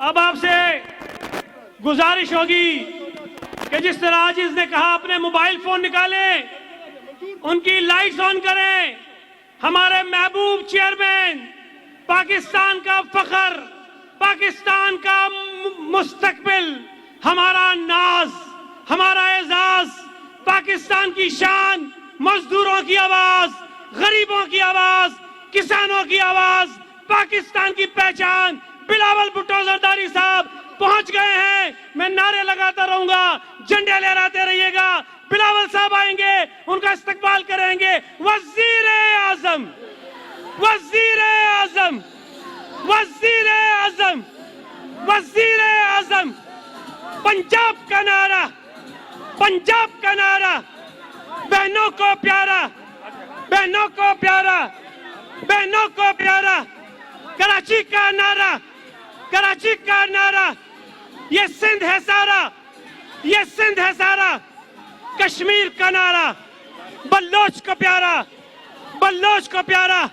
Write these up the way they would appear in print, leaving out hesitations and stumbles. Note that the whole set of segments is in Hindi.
अब आपसे गुजारिश होगी कि जिस तरह आज इसने कहा अपने मोबाइल फोन निकालें, उनकी लाइट्स ऑन करें। हमारे महबूब चेयरमैन, पाकिस्तान का फख्र, पाकिस्तान का मुस्तकबिल, हमारा नाज, हमारा एजाज, पाकिस्तान की शान, मजदूरों की आवाज, गरीबों की आवाज, किसानों की आवाज, पाकिस्तान की पहचान बिलावल भुट्टो जरदारी साहब पहुंच गए हैं। मैं नारे लगाता रहूंगा, झंडे लहराते रहिएगा। बिलावल साहब आएंगे, उनका इस्तकबाल करेंगे। वजीर आजम, वजीर आजम, वजीर आजम, वजीर आजम, पंजाब का नारा, पंजाब का नारा, बहनों को प्यारा, बहनों को प्यारा, बहनों को प्यारा, कराची का नारा, कराची का नारा, ये सिंध है सारा, ये सिंध है सारा, कश्मीर का नारा, बल्लोच को प्यारा, बल्लोच को प्यारा,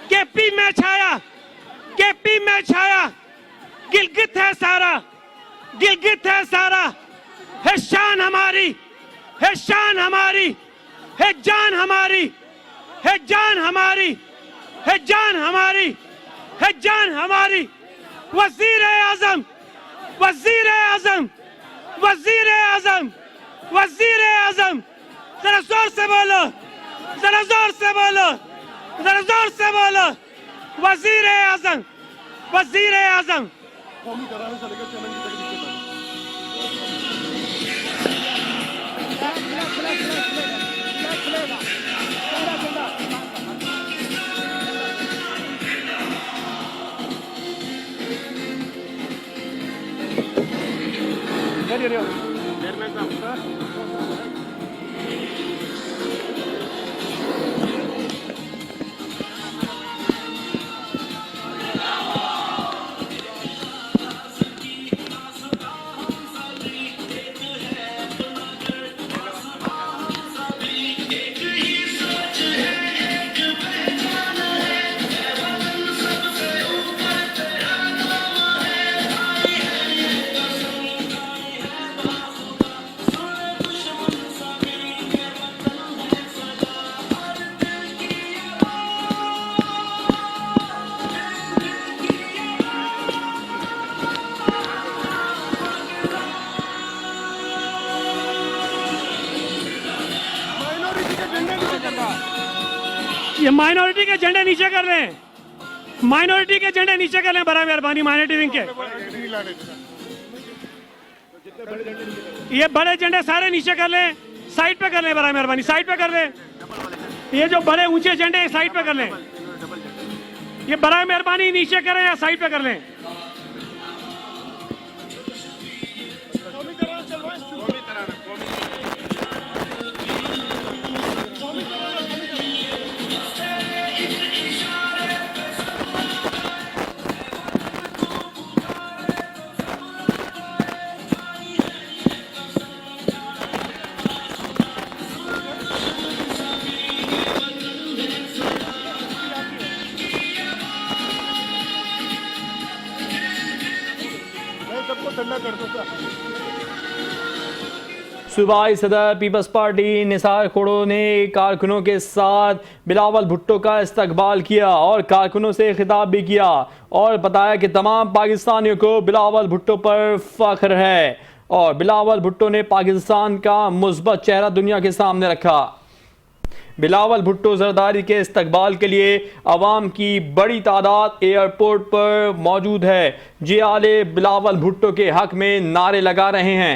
केपी में छाया, केपी में छाया, गिलगित है सारा, गिलगित है सारा, है शान हमारी, है शान हमारी, है जान हमारी, है जान हमारी, है जान हमारी, है जान हमारी। वजीर आजम, वजीर आजम, वजीर आजम, वजीर आजम, जरा जोर से बोलो, जरा जोर से बोलो, जरा जोर से बोलो। वजीर आजम, वजीर आजम। ये माइनॉरिटी के झंडे नीचे कर लें, माइनॉरिटी के झंडे नीचे कर लें, बड़ा मेहरबानी माइनॉरिटी विंग के। ये बड़े झंडे सारे नीचे कर लें, साइड पे कर लें, बड़ा मेहरबानी साइड पे कर लें। ये जो बड़े ऊंचे झंडे साइड पे कर लें, ये बड़ा मेहरबानी नीचे करें या साइड पे कर लें। सूबाई सदर पीपल्स पार्टी निसार खोड़ो ने कारकुनों के साथ बिलावल भुट्टो का इस्तकबाल किया और कारकुनों से खिताब भी किया और बताया कि तमाम पाकिस्तानियों को बिलावल भुट्टो पर फख्र है और बिलावल भुट्टो ने पाकिस्तान का मुस्बत चेहरा दुनिया के सामने रखा। बिलावल भुट्टो जरदारी के इस्तकबाल के लिए अवाम की बड़ी तादाद एयरपोर्ट पर मौजूद है। जे आले बिलावल भुट्टो के हक में नारे लगा रहे हैं।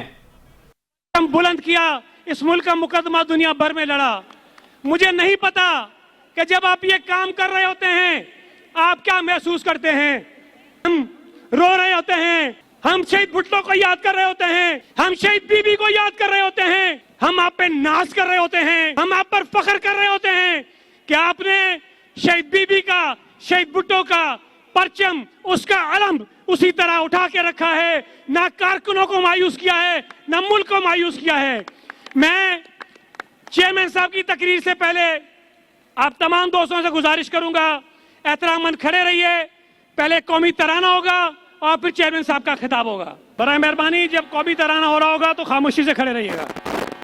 बुलंद किया, इस मुल्क का मुकदमा दुनिया भर में लड़ा। मुझे नहीं पता कि जब आप ये काम कर रहे होते हैं आप क्या महसूस करते हैं। हम रो रहे होते हैं, हम शहीद भुट्टो को याद कर रहे होते हैं, हम शहीद बीबी को याद कर रहे होते हैं, हम आप पे नाज कर रहे होते हैं, हम आप पर फख्र कर रहे होते हैं कि आपने शहीद बीबी का, शहीद भुट्टो का परचम, उसका अलम उसी तरह उठा के रखा है। ना कारकुनों को मायूस किया है, ना मुल्क को मायूस किया है। मैं चेयरमैन साहब की तकरीर से पहले आप तमाम दोस्तों से गुजारिश करूंगा, एहतरामन खड़े रहिए। पहले कौमी तराना होगा, और फिर चेयरमैन साहब का खिताब होगा। बराए मेहरबानी जब कौमी तराना हो रहा होगा तो खामोशी से खड़े रहिएगा।